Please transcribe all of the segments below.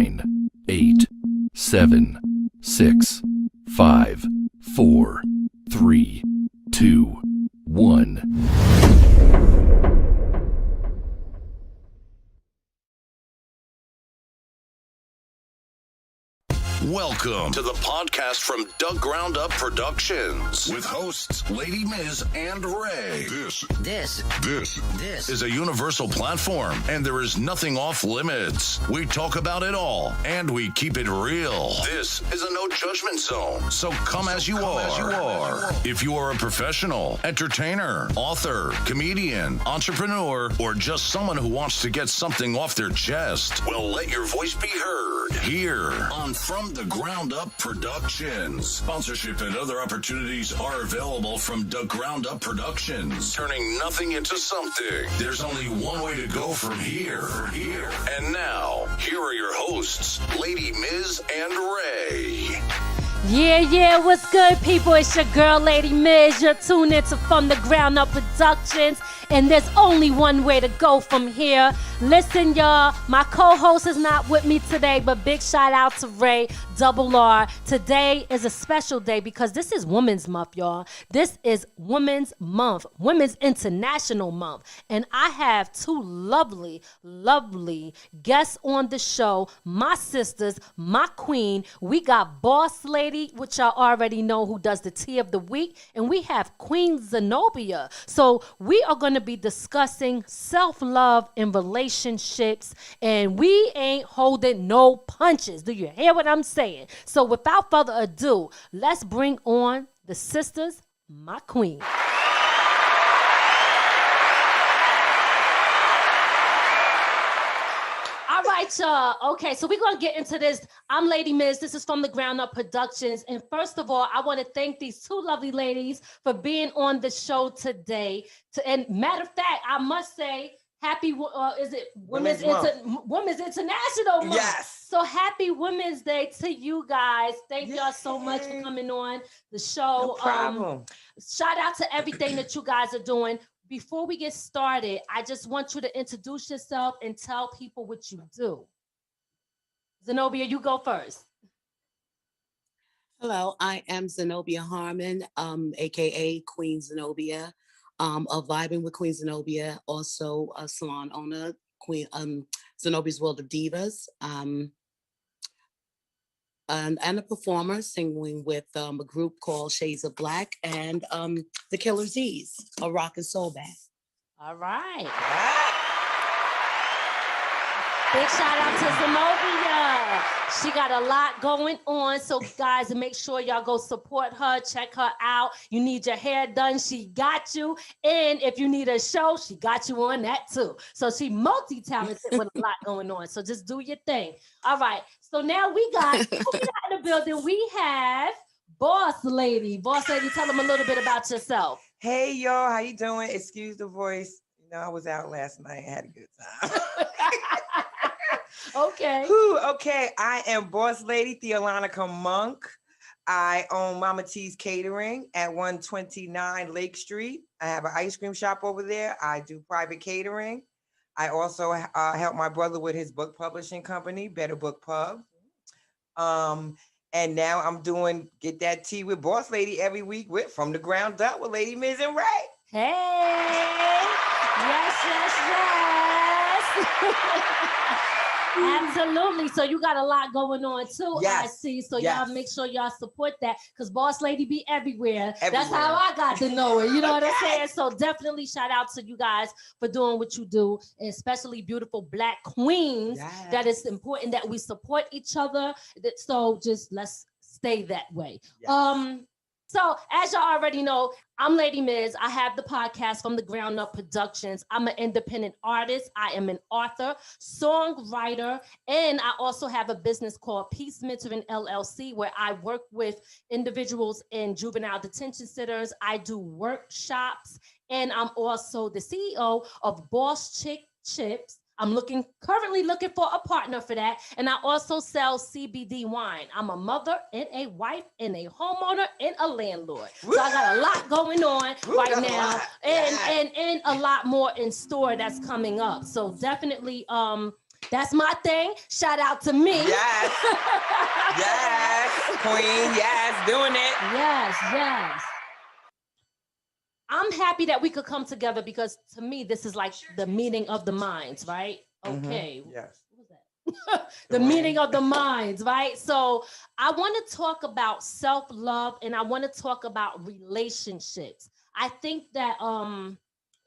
9, 8, 7, 6, 5, 4, 3, 2, 1. Welcome to the podcast from Dug Ground Up Productions with hosts Ladi Miz and Ray. This is a universal platform, and there is nothing off limits. We talk about it all, and we keep it real. This is a no judgment zone, so come as you are. If you are a professional, entertainer, author, comedian, entrepreneur, or just someone who wants to get something off their chest, well, let your voice be heard here on From the Ground Up Productions. Sponsorship and other opportunities are available from Dug Ground Up Productions. Turning nothing into something. There's only one way to go from here. And now, here are your hosts, Ladi Miz and Ray. Yeah, what's good, people? It's your girl, Ladi Miz. You're tuned into From the Ground Up Productions, and there's only one way to go from here. Listen, y'all, my co-host is not with me today, but big shout out to Ray, Double R. Today is a special day because this is Women's Month, y'all. This is Women's Month, Women's International Month, and I have two lovely guests on the show, my sisters, my queen. We got Boss Lady, which y'all already know, who does the tea of the week, and we have Queen Zenoiba. So we are going to be discussing self-love in relationships, and we ain't holding no punches. Do you hear what I'm saying? So without further ado, let's bring on the sisters, my queen. All right, y'all. Okay, so we're going to get into this. I'm Ladi Miz. This is From the Ground Up Productions. And first of all, I want to thank these two lovely ladies for being on the show today. And matter of fact, I must say, happy, is it Women's International Month? Yes. So happy Women's Day to you guys. Thank y'all so much for coming on the show. No problem. Shout out to everything that you guys are doing. Before we get started, I just want you to introduce yourself and tell people what you do. Zenoiba, you go first. Hello, I am Zenobia Harmon, aka Queen Zenobia, of Vibing with Queen Zenobia, also a salon owner, Queen Zenobia's World of Divas, and a performer singing with a group called Shades of Black and the Killer Z's, a rock and soul band. All right. Big shout out to Zenobia. She got a lot going on. So guys, make sure y'all go support her, check her out. You need your hair done, she got you. And if you need a show, she got you on that too. So she multi-talented with a lot going on. So just do your thing. All right. So now we got in the building. We have Boss Lady. Boss Lady, tell them a little bit about yourself. Hey, y'all. How you doing? Excuse the voice. You know, I was out last night and had a good time. Okay. Okay, I am Boss Lady Theolonica Monk. I own Mama T's Catering at 129 Lake Street. I have an ice cream shop over there. I do private catering. I also help my brother with his book publishing company, Better Book Pub. And now I'm doing Get That Tea with Boss Lady every week with From the Ground Up with Ladi Miz and Ray. Hey! Yes. Absolutely. So you got a lot going on too. Yes. I see. So y'all make sure y'all support that because Boss Lady be everywhere. That's how I got to know it. You know what I'm saying? So definitely shout out to you guys for doing what you do, and especially beautiful Black queens. Yes. That is important that we support each other. So just let's stay that way. Yes. So as y'all already know, I'm Ladi Miz. I have the podcast From the Ground Up Productions. I'm an independent artist. I am an author, songwriter, and I also have a business called Peace Mentoring LLC, where I work with individuals in juvenile detention centers. I do workshops, and I'm also the CEO of Boss Chick Chips. I'm currently looking for a partner for that. And I also sell CBD wine. I'm a mother and a wife and a homeowner and a landlord. So I got a lot going on right now and a lot more in store that's coming up. So definitely That's my thing. Shout out to me. Yes. Yes, queen. Yes, doing it. Yes. I'm happy that we could come together because to me, this is like the meeting of the minds, right? Okay. Yes. What was that? The meeting of the minds, right? So I want to talk about self-love and I want to talk about relationships. I think that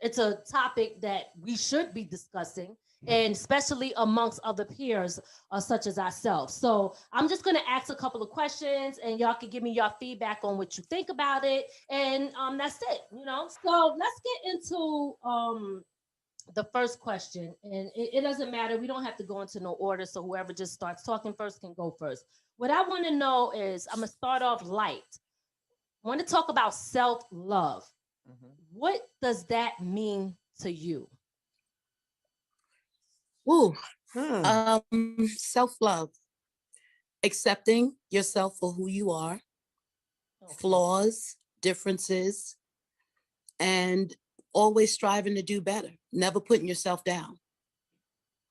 it's a topic that we should be discussing, and especially amongst other peers such as ourselves. So I'm just going to ask a couple of questions and y'all can give me your feedback on what you think about it. And that's it, you know? So let's get into the first question. And it doesn't matter. We don't have to go into no order. So whoever just starts talking first can go first. What I want to know is, I'm going to start off light. I want to talk about self-love. What does that mean to you? Ooh, self-love, accepting yourself for who you are, flaws, differences, and always striving to do better, never putting yourself down.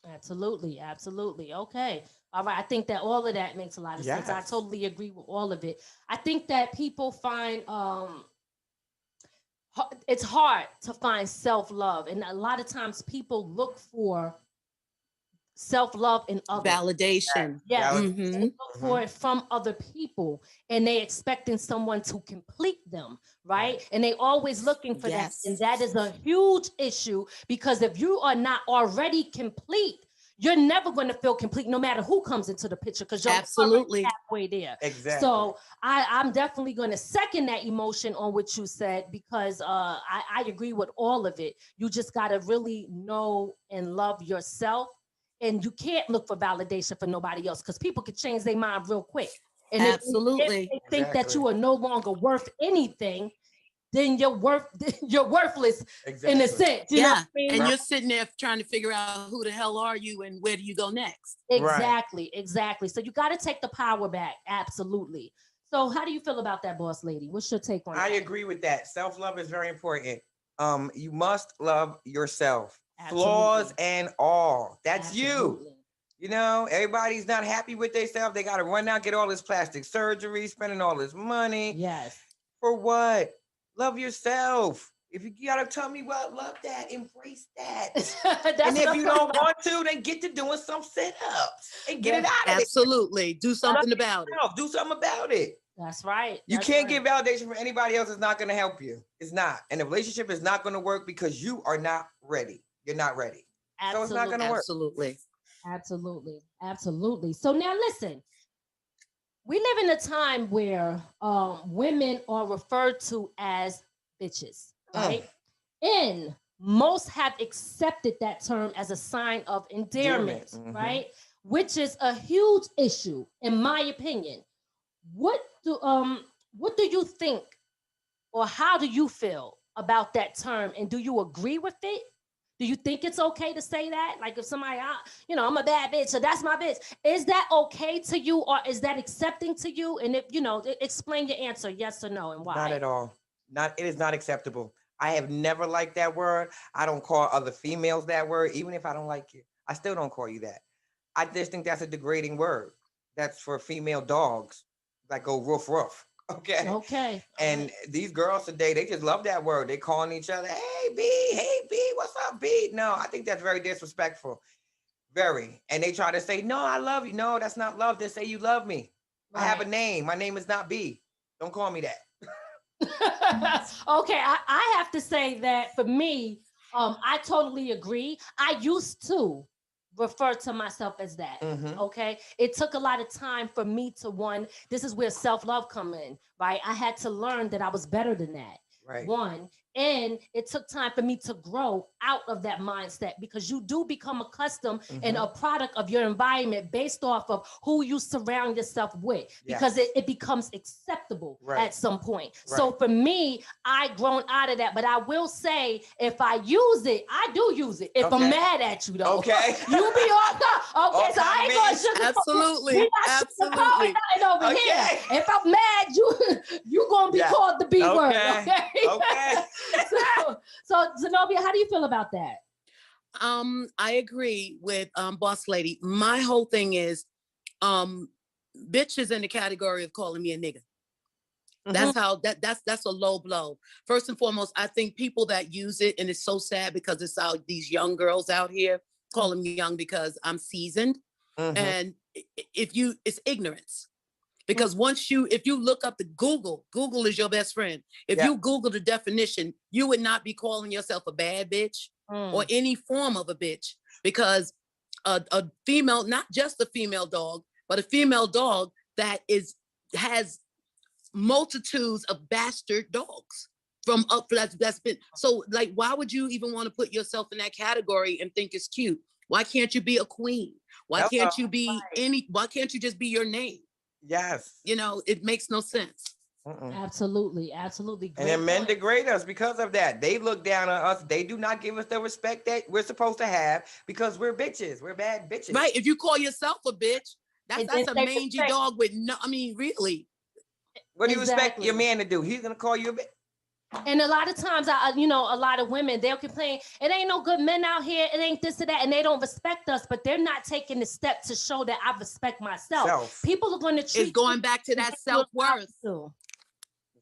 Absolutely. Okay. All right. I think that all of that makes a lot of sense. I totally agree with all of it. I think that people find it's hard to find self-love. And a lot of times people look for self-love in others. Validation. Yes. They look for it from other people and they expecting someone to complete them, right? And they always looking for that. And that is a huge issue because if you are not already complete, you're never going to feel complete no matter who comes into the picture because you're absolutely halfway there. Exactly. So I'm definitely going to second that emotion on what you said because I agree with all of it. You just got to really know and love yourself. And you can't look for validation for nobody else because people can change their mind real quick. And absolutely. if they think that you are no longer worth anything, then you're worthless in a sense. You know what I mean? And you're sitting there trying to figure out who the hell are you and where do you go next? Exactly. So you got to take the power back. Absolutely. So how do you feel about that, boss lady? What's your take on that? I agree with that. Self-love is very important. You must love yourself. Absolutely. Flaws and all. That's you. You know, everybody's not happy with themselves. They got to run out, get all this plastic surgery, spending all this money. Yes. For what? Love yourself. If you gotta tell me what, love that, embrace that. And if you don't want to, then get to doing some sit-ups and get it out of it. Absolutely. Do something about it. Do something about it. That's right. You can't get validation from anybody else. It's not going to help you. It's not. And the relationship is not going to work because you are not ready. You're not ready. Absolutely. So it's not going to work. Absolutely. So now listen, we live in a time where women are referred to as bitches, right? And most have accepted that term as a sign of endearment, right? Which is a huge issue, in my opinion. What do you think, or how do you feel about that term? And do you agree with it? Do you think it's okay to say that? Like if somebody, I'm a bad bitch, so that's my bitch. Is that okay to you, or is that accepting to you? And if, explain your answer, yes or no, and why. Not at all. It is not acceptable. I have never liked that word. I don't call other females that word, even if I don't like you. I still don't call you that. I just think that's a degrading word. That's for female dogs that go roof roof. Okay. And these girls today, they just love that word. They calling each other, hey B, what's up, B? No, I think that's very disrespectful. Very. And they try to say, no, I love you. No, that's not love. Just say you love me. Right. I have a name. My name is not B. Don't call me that. Okay, I have to say that for me, I totally agree. I used to refer to myself as that. Okay, it took a lot of time for me to this is where self-love come in, right? I had to learn that I was better than that. Right. And it took time for me to grow out of that mindset, because you do become accustomed and a product of your environment based off of who you surround yourself with, because it becomes acceptable at some point. Right. So for me, I grown out of that, but I will say, if I use it, I do use it. If I'm mad at you though, okay, you be all okay. So I ain't gonna sugarcoat. Absolutely. Nothing over here. If I'm mad, you gonna be called the B word. Okay. Okay. So Zenobia, how do you feel about that? I agree with Boss Lady. My whole thing is, bitch is in the category of calling me a nigga. That's how that's a low blow. First and foremost, I think people that use it, and it's so sad because it's out these young girls out here calling me young because I'm seasoned. And it's ignorance. Because if you look up the Google is your best friend. If you Google the definition, you would not be calling yourself a bad bitch or any form of a bitch, because a female, not just a female dog, but a female dog that has multitudes of bastard dogs that's been, so like, why would you even want to put yourself in that category and think it's cute? Why can't you be a queen? Why can't you be why can't you just be your name? Yes. You know, it makes no sense. Absolutely. Great and then men degrade us because of that. They look down on us. They do not give us the respect that we're supposed to have because we're bitches. We're bad bitches. Right. If you call yourself a bitch, that's a mangy dog with no, I mean, really. What do you expect your man to do? He's going to call you a bitch. And a lot of times, a lot of women, they'll complain, it ain't no good men out here, it ain't this or that, and they don't respect us, but they're not taking the step to show that I respect myself. People are going to treat it's going back to that self-worth.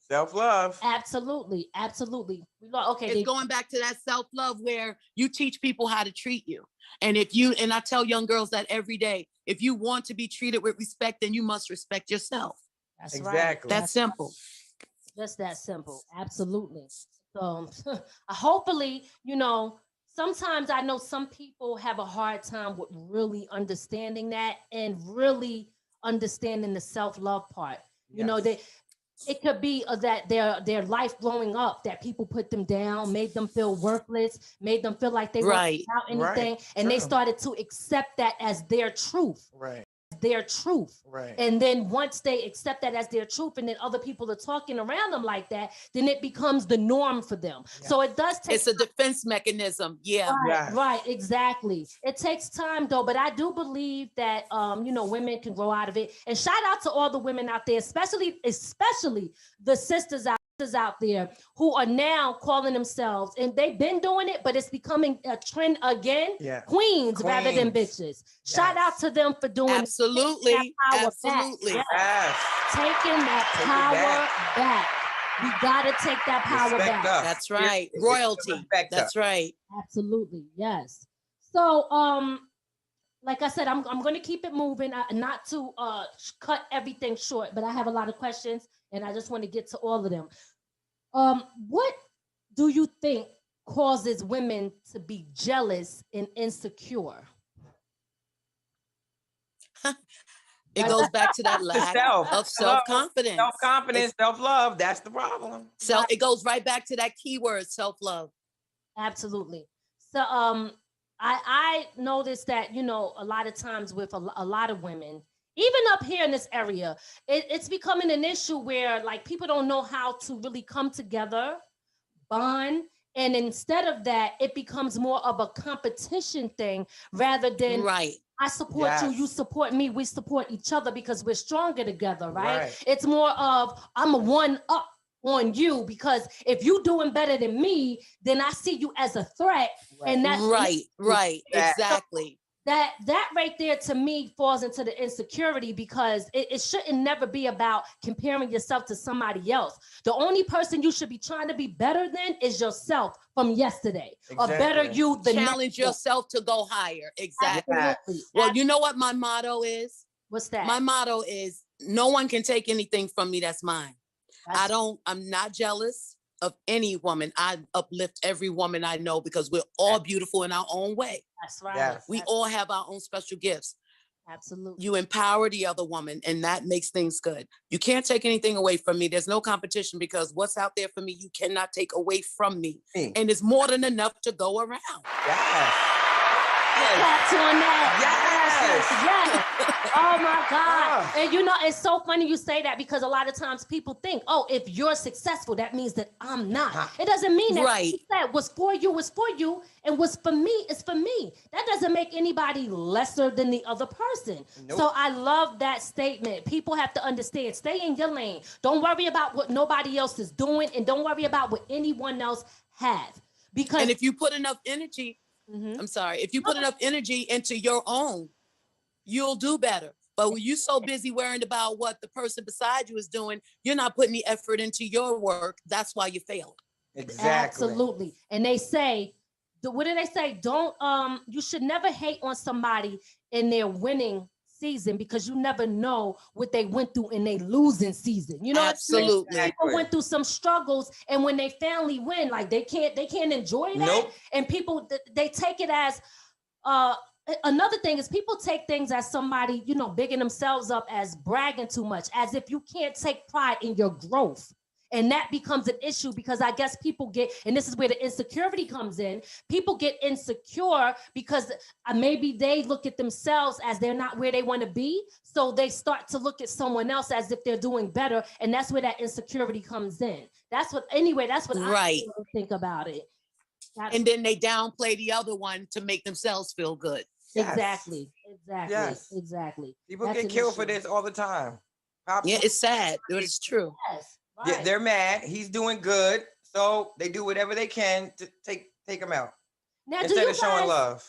Self-love. Absolutely. Okay. It's going back to that self-love where you teach people how to treat you. And I tell young girls that every day, if you want to be treated with respect, then you must respect yourself. That's exactly. Right. That's simple. Just that simple. Absolutely. So hopefully, sometimes I know some people have a hard time with really understanding that and really understanding the self-love part. It could be that their life growing up, that people put them down, made them feel worthless, made them feel like they weren't about anything. And they started to accept that as their truth. Their truth. And then once they accept that as their truth, and then other people are talking around them like that, then it becomes the norm for them. So it does take. It's a defense mechanism. Yeah. Right. Exactly. It takes time though, but I do believe that women can grow out of it. And shout out to all the women out there, especially the sisters out there who are now calling themselves, and they've been doing it, but it's becoming a trend again. Queens rather than bitches. Shout out to them for doing absolutely that absolutely taking that power back. We gotta take that power back. That's right. Royalty. That's right. Absolutely. Yes. So like I said, I'm going to keep it moving, not to cut everything short, but I have a lot of questions and I just want to get to all of them. What do you think causes women to be jealous and insecure? It goes back to that lack of self-confidence. Self-confidence, self-love, that's the problem. So it goes right back to that keyword, self-love. Absolutely. So I noticed that, a lot of times with a lot of women, even up here in this area, it's becoming an issue where like people don't know how to really come together, bond. And instead of that, it becomes more of a competition thing rather than I support you, you support me, we support each other because we're stronger together, right? It's more of I'm a one up on you because if you doing better than me, then I see you as a threat. And that's exactly. That right there to me falls into the insecurity because it shouldn't never be about comparing yourself to somebody else. The only person you should be trying to be better than is yourself from yesterday. A better you than challenge yourself to go higher. Exactly. Absolutely. Well, you know what my motto is? What's that? My motto is no one can take anything from me that's mine. I'm not jealous of any woman. I uplift every woman I know because we're all beautiful in our own way. That's right. We all have our own special gifts. Absolutely. You empower the other woman and that makes things good. You can't take anything away from me. There's no competition because what's out there for me, you cannot take away from me. And it's more than enough to go around. Yes. On that. Oh my God. And it's so funny you say that because a lot of times people think, oh, if you're successful, that means that I'm not. It doesn't mean that. Right. That what's for you is for you, and what's for me is for me. That doesn't make anybody lesser than the other person. Nope. So I love that statement. People have to understand, stay in your lane. Don't worry about what nobody else is doing, and don't worry about what anyone else has. And if you put enough energy I'm sorry. If you put enough energy into your own, you'll do better. But when you're so busy worrying about what the person beside you is doing, you're not putting the effort into your work. That's why you fail. Exactly. Absolutely. And they say, what do they say? Don't you should never hate on somebody in their winning season, because you never know what they went through in their losing season. You know, absolutely. People went through some struggles, and when they finally win, like they can't enjoy that. Nope. And people they take it as another thing is people take things as somebody, you know, bigging themselves up, as bragging too much, as if you can't take pride in your growth. And that becomes an issue, because I guess people get, and this is where the insecurity comes in, people get insecure because maybe they look at themselves as they're not where they want to be. So they start to look at someone else as if they're doing better. And that's where that insecurity comes in. That's what right. I think about it. And then they downplay the other one to make themselves feel good. Yes. Exactly. People get killed for this all the time. Yeah, it's sad, but it's true. Yes. Right. Yeah, they're mad. He's doing good, so they do whatever they can to take him out Now, instead of showing love.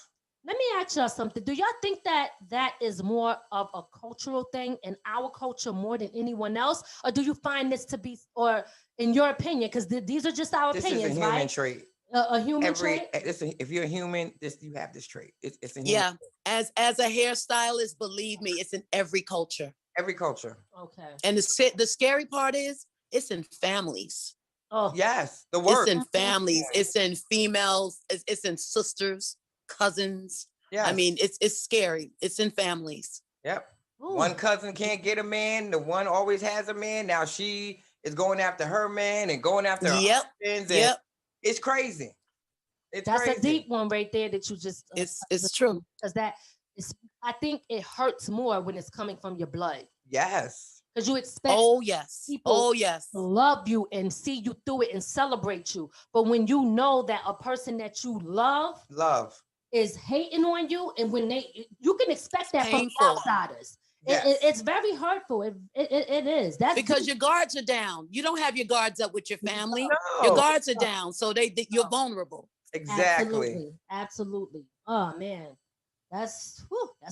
Let me ask y'all something. Do y'all think that is more of a cultural thing in our culture more than anyone else, or do you find this to be, or in your opinion, because these are just our opinions, right? This is a human trait. A human trait. If you're a human, you have this trait. It's a human yeah. trait. As a hairstylist, believe me, it's in every culture. Every culture. Okay. And the scary part is, it's in families. Oh yes, the work. It's in families. It's in females. It's in sisters, cousins. Yeah. I mean, it's scary. It's in families. Yep. Ooh. One cousin can't get a man. The one always has a man. Now she is going after her man and going after her husbands. Yep. It's crazy. That's crazy. A deep one right there that you just. It's true. Because I think it hurts more when it's coming from your blood. Yes. Because you expect people to love you and see you through it and celebrate you. But when you know that a person that you love is hating on you, and when you can expect that from outsiders. Yes. It's very hurtful. It is. That's because your guards are down. You don't have your guards up with your family. No. Your guards are down, so you're vulnerable. Exactly. Absolutely. Oh man. That's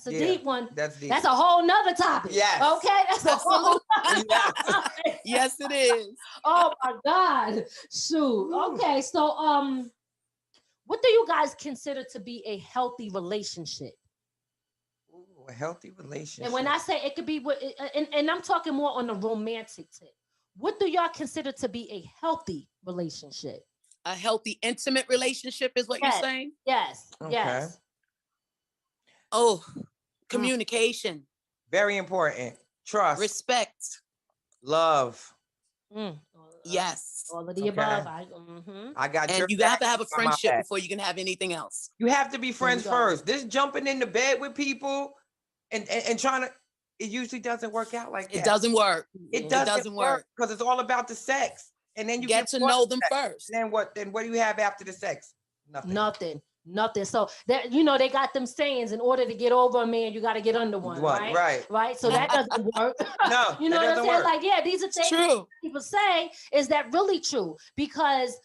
a deep one. That's deep. That's a whole nother topic. Yes. Okay. That's a whole nother topic. Yes, it is. Oh my God. Shoot. Okay. So what do you guys consider to be a healthy relationship? Ooh, a healthy relationship. And when I say it could be and I'm talking more on the romantic tip. What do y'all consider to be a healthy relationship? A healthy, intimate relationship is what you're saying? Yes. Okay. Yes. Oh, communication. Very important. Trust. Respect. Love. Yes. All of the above. I got and you have to have a friendship before you can have anything else. You have to be friends first. This jumping into bed with people and trying to, it usually doesn't work out like that. It doesn't work. It doesn't work because it's all about the sex. And then you get to know them first. And then what do you have after the sex? Nothing. So that, they got them sayings, in order to get over a man, you got to get under one, right? So that doesn't work. No, you know what I'm saying? Like, yeah, these are things true. People say. Is that really true? Because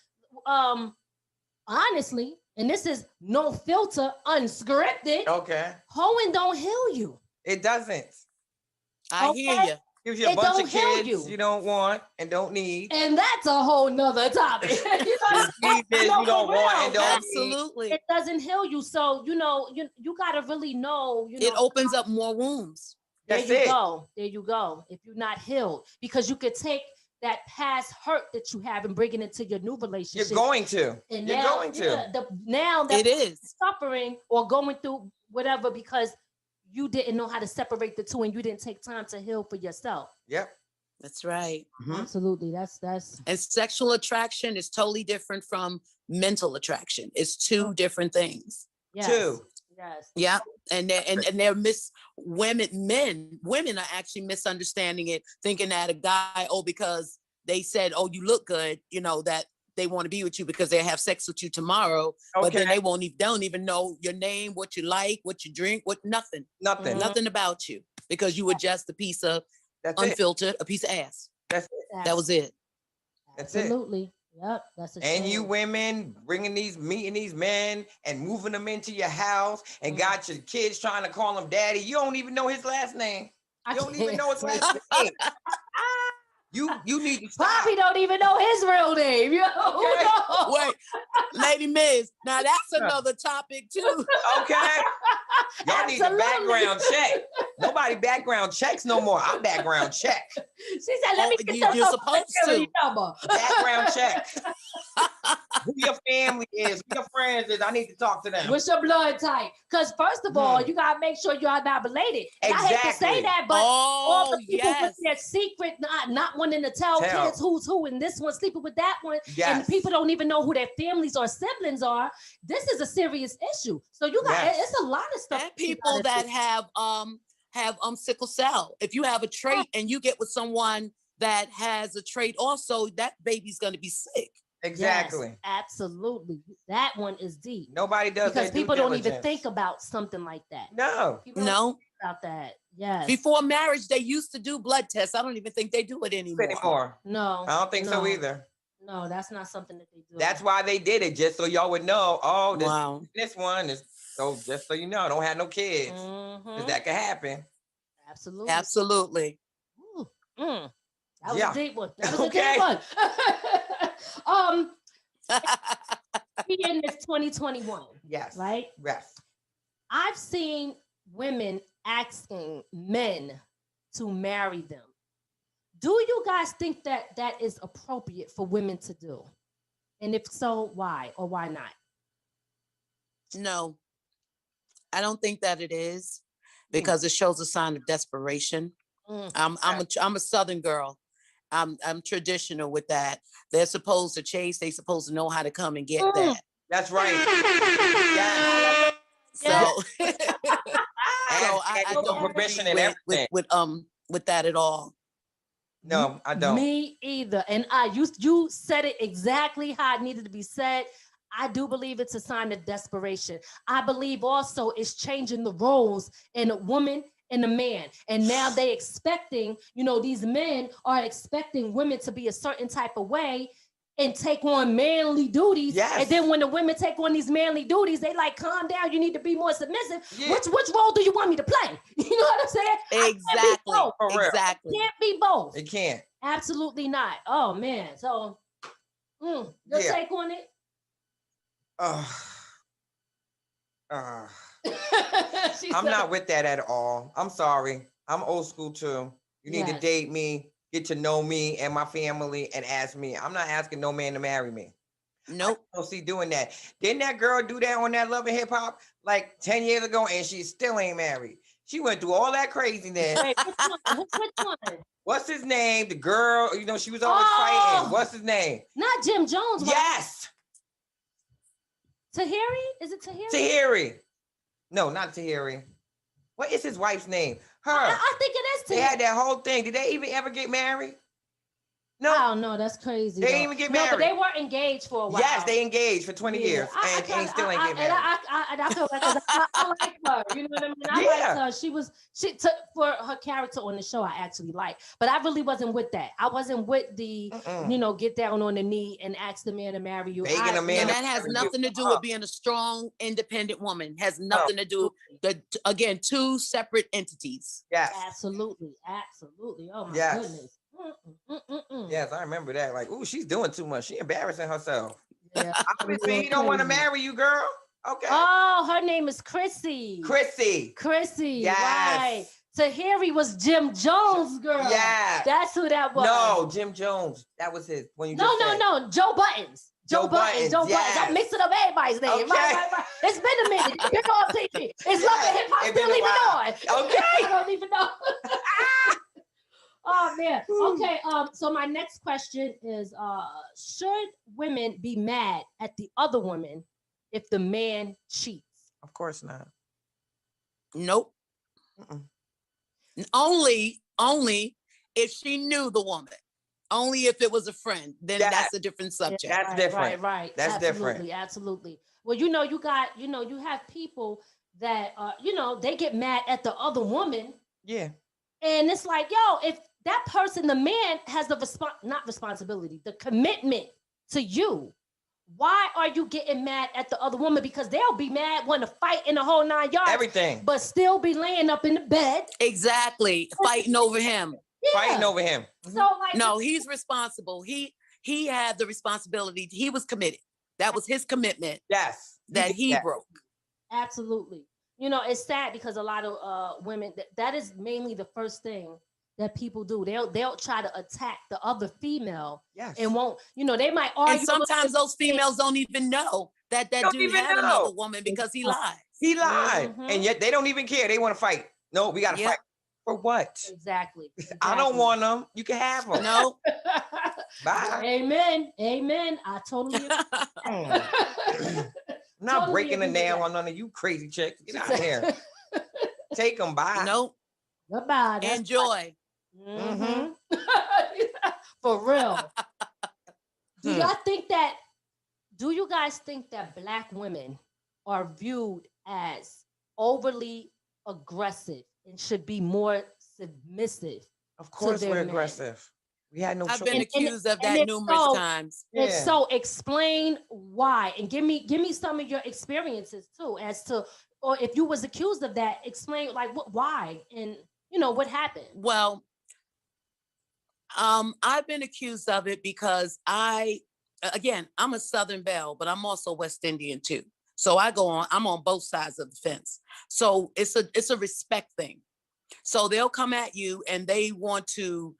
honestly, and this is no filter, unscripted. Okay. Hoeing don't heal you. It doesn't. I hear you. Gives you a bunch of kids you don't want and don't need. And that's a whole nother topic. You don't want and don't Absolutely. need. It doesn't heal you. So, you got to really know. It opens up more wounds. There you go. If you're not healed. Because you could take that past hurt that you have and bring it into your new relationship. You're going to. And you're now, going to. Now that it is suffering or going through whatever because you didn't know how to separate the two and you didn't take time to heal for yourself. Yep. That's right. Mm-hmm. Absolutely. That's and sexual attraction is totally different from mental attraction. It's two different things. Yes. Two. Yes. Yeah. And women are actually misunderstanding it, thinking that a guy, because they said, you look good, that they want to be with you because they have sex with you tomorrow, but then they don't even know your name, what you like, what you drink, nothing about you, because you were just a piece of unfiltered, a piece of ass. That's it. That was it. Absolutely. Yep, that's a And shame. you women meeting these men and moving them into your house and got your kids trying to call him daddy. You don't even know his last name. You don't even know his last name. You need to stop. Poppy don't even know his real name. Yo, Okay. no. Wait, Lady Miz. Now that's another topic too. Okay. Y'all need a Absolutely. background check. Nobody background checks no more. I background check. She said, "Let me get you're your supposed Social to. number." Background check. Who your family is, who your friends is. I need to talk to them. What's your blood type? Because first of all, you gotta make sure you are not related. And I hate to say Exactly. that, but all the people with yes. their secret, not wanting to tell kids who's who, and this one sleeping with that one, and the people don't even know who their families or siblings are. This is a serious issue. So you got it's a lot of stuff. And people that have sickle cell. If you have a trait and you get with someone that has a trait also, that baby's gonna be sick. Exactly. Yes, absolutely. That one is deep. Nobody does because that people don't even think about something like that. No. People don't think about that. Yes. Before marriage, they used to do blood tests. I don't even think they do it anymore. No. I don't think so either. No, that's not something that they do. That's why they did it, just so y'all would know. Oh, this one is so. Just so you know, don't have no kids. 'Cause that could happen. Absolutely. Absolutely. That was a deep one. That was a Okay. deep one. We in this 2021. Yes. Right? Yes. I've seen women asking men to marry them. Do you guys think that that is appropriate for women to do? And if so, why or why not? No, I don't think that it is, because it shows a sign of desperation. I'm a Southern girl. I'm traditional with that. They're supposed to chase. They're supposed to know how to come and get that. That's right. Yes. So, I don't permission agree and everything. with that at all. No, I don't. Me either. And you said it exactly how it needed to be said. I do believe it's a sign of desperation. I believe also it's changing the roles in a woman and a man. And now they expecting, these men are expecting women to be a certain type of way and take on manly duties. Yes. And then when the women take on these manly duties, they like, calm down, you need to be more submissive. Yeah. Which role do you want me to play? You know what I'm saying? Exactly. It can't be both. It can't. Absolutely not. Oh man. So your take on it? I'm not with that at all. I'm sorry. I'm old school too. You need to date me, get to know me and my family, and ask me. I'm not asking no man to marry me. Nope. I don't see doing that. Didn't that girl do that on that Love and Hip Hop like 10 years ago, and she still ain't married? She went through all that craziness. Wait, which one? What's his name? The girl, she was always fighting. What's his name? Not Jim Jones. Right? Yes. Tahiri? Is it Tahiri? Tahiri. No, not Tahiri. What is his wife's name? Her. I think it is Tahiri. They had that whole thing. Did they even ever get married? No. Oh no, that's crazy. They didn't even get married. No, but they were engaged for a while. Yes, they engaged for 20 years and still ain't get married. And I feel like I like her. You know what I mean? I liked her. She took for her character on the show. I actually like, but I really wasn't with that. I wasn't with the get down on the knee and ask the man to marry you. Begging a man And that has nothing to do with being a strong, independent woman. Has nothing to do with again, two separate entities. Yes. Absolutely. Oh my goodness. Yes, I remember that. Like, ooh, she's doing too much. She embarrassing herself. Yeah, Obviously, he don't want to marry you, girl. Okay. Oh, her name is Chrissy. Chrissy. Yes. Right. Tahiri was Jim Jones, girl. Yeah. That's who that was. No, Jim Jones. That was his. When you No. Joe Buttons. Joe Buttons. I'm mixing up everybody's name. Okay. Right. It's been a minute. It's been on TV. It's Love and Hip Hop still even on. Okay. I don't even know. Oh man. Okay. So my next question is: should women be mad at the other woman if the man cheats? Of course not. Nope. Only if she knew the woman. Only if it was a friend. Then that's a different subject. That's different. Right. That's absolutely, different. Absolutely. Well, you have people that they get mad at the other woman. Yeah. And it's like, if that person, the man has the responsibility, the commitment to you. Why are you getting mad at the other woman? Because they'll be mad, want to fight in the whole 9 yards. Everything. But still be laying up in the bed. Exactly. Fighting over him. Yeah. Fighting over him. So like, no, he's responsible. He had the responsibility. He was committed. That was his commitment. Yes. That he broke. Absolutely. You know, it's sad because a lot of women, that is mainly the first thing that people do. They'll try to attack the other female. Yes. And won't, you know, they might argue. And sometimes those females don't even know that dude had another woman because he lied. He lied. And yet they don't even care. They want to fight. No, we got to fight. For what? Exactly. I don't want them. You can have them. No. Bye. Amen. Amen. I totally agree. I'm not breaking the nail on none of you crazy chicks. Get out of here. Take them by. Nope. Goodbye. Enjoy. Mm-hmm. For real. Do you guys think that Black women are viewed as overly aggressive and should be more submissive? Of course we're aggressive. We had no choice. I've been accused of that numerous times. And so explain why, and give me some of your experiences too, as to, or if you was accused of that, explain like why, and you know what happened. Well, I've been accused of it because I'm a Southern Belle, but I'm also West Indian too. So I'm on both sides of the fence. So it's a respect thing. So they'll come at you and they want to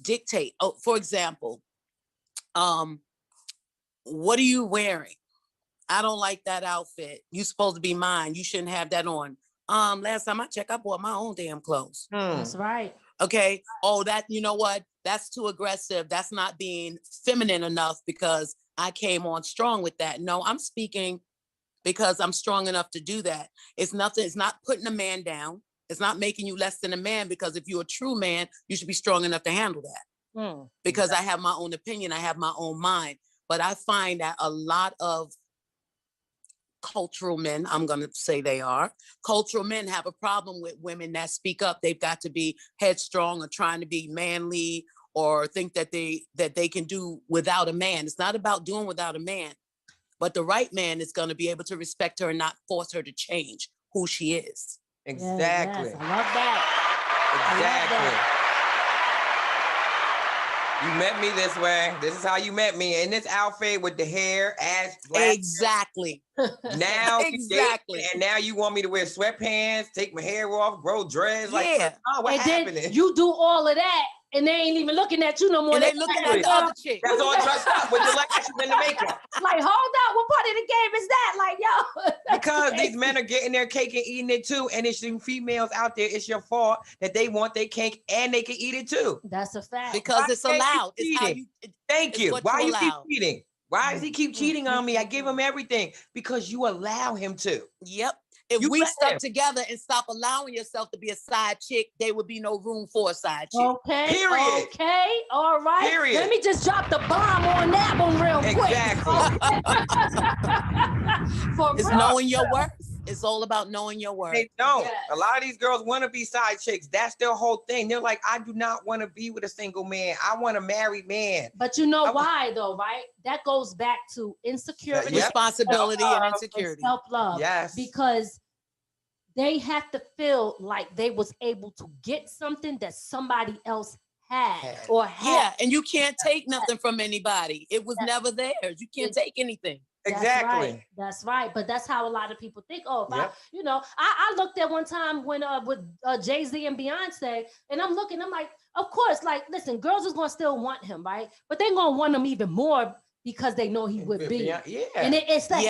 dictate. Oh, for example, what are you wearing? I don't like that outfit. You're supposed to be mine. You shouldn't have that on. Last time I checked, I bought my own damn clothes. That's right. Okay. Oh, you know what? That's too aggressive. That's not being feminine enough because I came on strong with that. No, I'm speaking because I'm strong enough to do that. It's not putting a man down. It's not making you less than a man, because if you're a true man, you should be strong enough to handle that. Because I have my own opinion. I have my own mind. But I find that a lot of cultural men, I'm going to say they are, cultural men have a problem with women that speak up. They've got to be headstrong or trying to be manly or think that they can do without a man. It's not about doing without a man, but the right man is going to be able to respect her and not force her to change who she is. Exactly. Yes, I love that. Exactly. You met me this way. This is how you met me, in this outfit with the hair, ass black. Exactly. Now, exactly. And now you want me to wear sweatpants, take my hair off, grow dreads. Like, what's happening? Then you do all of that, and they ain't even looking at you no more. And they looking at the other chick. That's all dressed up with the lashes and the makeup. Like, hold up, what part of the game is that? Like, yo. Because these men are getting their cake and eating it too, and it's you females out there. It's your fault that they want their cake and they can eat it too. That's a fact. Because it's allowed. It's how you, Thank you. Why you keep cheating? Why does he keep Mm-hmm. cheating on me? I give him everything because you allow him to. Yep. If we stuck together and stop allowing yourself to be a side chick, there would be no room for a side chick. Okay. Period. Okay. All right. Period. Let me just drop the bomb on that one real quick. Exactly. It's knowing your worth. It's all about knowing your worth. They don't. Yes. A lot of these girls want to be side chicks. That's their whole thing. They're like, I do not want to be with a single man. I want a married man. But you know why though, right? That goes back to insecurity, responsibility, and insecurity. And self-love. Yes. Because they have to feel like they was able to get something that somebody else had or had. Yeah, and you can't take nothing from anybody. It was never theirs. You can't take anything. Exactly. That's right. But that's how a lot of people think. Oh, if I looked at one time when with Jay-Z and Beyonce, and I'm like, of course, like, listen, girls is gonna still want him, right? But they're gonna want him even more because they know he would be. Yeah. And it's like,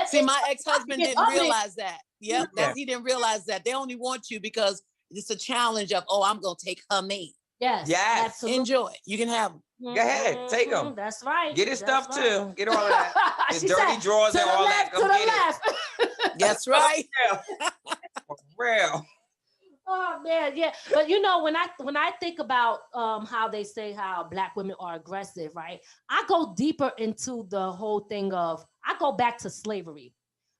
See, my ex-husband didn't realize that. Yep. He didn't realize that. They only want you because it's a challenge of, I'm gonna take her man. Yes. Absolutely. Enjoy. You can have them. Go ahead, take them. That's right. Get his stuff too. Get all of that. His dirty drawers and all that. Go get it. That's right. For real. Oh man, yeah. But you know, when I think about how they say how Black women are aggressive, right? I go deeper into the whole thing of, I go back to slavery.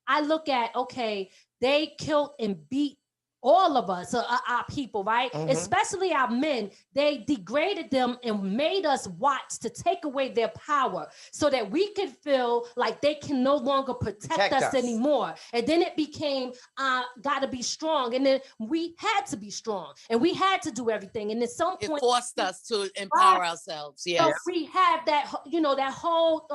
I look at, okay, they killed and beat all of us, our people, right? Especially our men, they degraded them and made us watch to take away their power so that we could feel like they can no longer protect us anymore. And then it became, gotta be strong. And then we had to be strong and we had to do everything. And at some point, it forced us to empower ourselves. Yes. So we have that, that whole,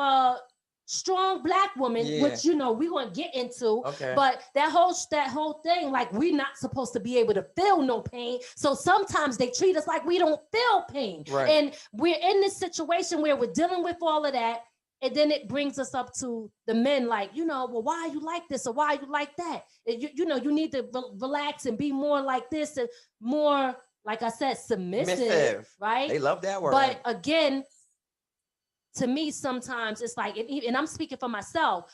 strong Black woman, which we're gonna get into, but that whole thing, like we're not supposed to be able to feel no pain. So sometimes they treat us like we don't feel pain, and we're in this situation where we're dealing with all of that, and then it brings us up to the men, like well, why are you like this or why are you like that? And you need to relax and be more like this and more, like I said, submissive, right? They love that word. But again, to me, sometimes it's like, and I'm speaking for myself,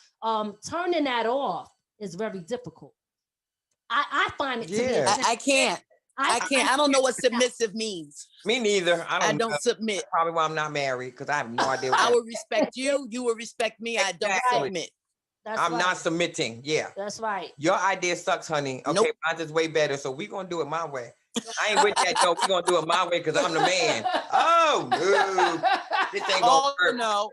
turning that off is very difficult. I find it to be. I can't. I don't know what submissive means. Me neither. I don't submit. That's probably why I'm not married, because I have no idea. I will respect you. You will respect me. I don't submit. I'm not submitting. Yeah. That's right. Your idea sucks, honey. Okay, mine's is way better, so we're going to do it my way. I ain't with that, though. We're going to do it my way because I'm the man. Oh, no. This ain't going to work. No.